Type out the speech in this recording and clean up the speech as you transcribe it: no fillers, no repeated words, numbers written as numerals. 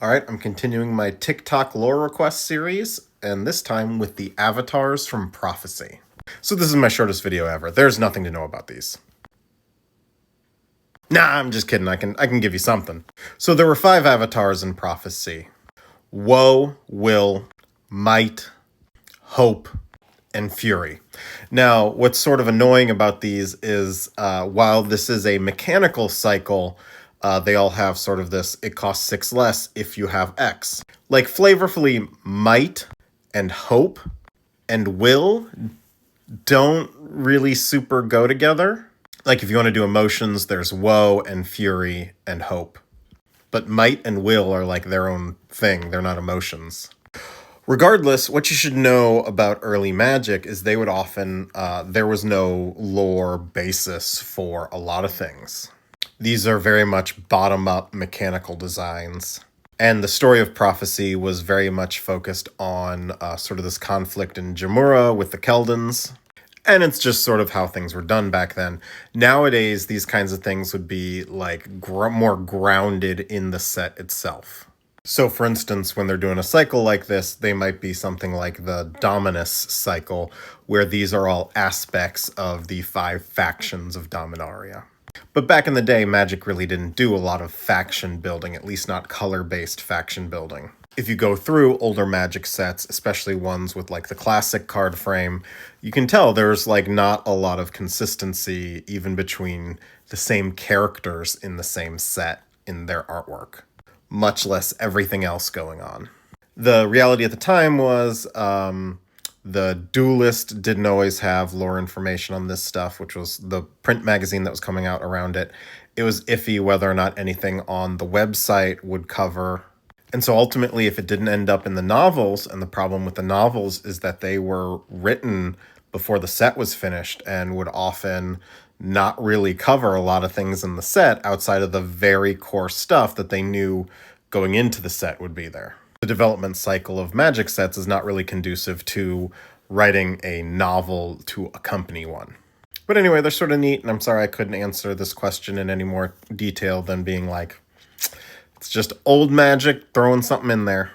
Alright, I'm continuing my TikTok lore request series, and this time with the avatars from Prophecy. So this is my shortest video ever. There's nothing to know about these. Nah, I'm just kidding. I can give you something. So there were 5 avatars in Prophecy. Woe, Will, Might, Hope, and Fury. Now, what's sort of annoying about these is while this is a mechanical cycle, they all have sort of this, it costs 6 less if you have X. Like, flavorfully, Might and Hope and Will don't really super go together. Like, if you want to do emotions, there's Woe and Fury and Hope. But Might and Will are like their own thing, they're not emotions. Regardless, what you should know about early Magic is they would often, there was no lore basis for a lot of things. These are very much bottom-up mechanical designs. And the story of Prophecy was very much focused on sort of this conflict in Jamura with the Keldans. And it's just sort of how things were done back then. Nowadays, these kinds of things would be like more grounded in the set itself. So for instance, when they're doing a cycle like this, they might be something like the Dominus cycle, where these are all aspects of the 5 factions of Dominaria. But back in the day, Magic really didn't do a lot of faction building, at least not color-based faction building. If you go through older Magic sets, especially ones with like the classic card frame, you can tell there's like not a lot of consistency even between the same characters in the same set in their artwork, much less everything else going on. The reality at the time was the Duelist didn't always have lore information on this stuff, which was the print magazine that was coming out around it. It was iffy whether or not anything on the website would cover. And so ultimately, if it didn't end up in the novels, and the problem with the novels is that they were written before the set was finished and would often not really cover a lot of things in the set outside of the very core stuff that they knew going into the set would be there. The development cycle of Magic sets is not really conducive to writing a novel to accompany one. But anyway, they're sort of neat, and I'm sorry I couldn't answer this question in any more detail than being like, it's just old Magic throwing something in there.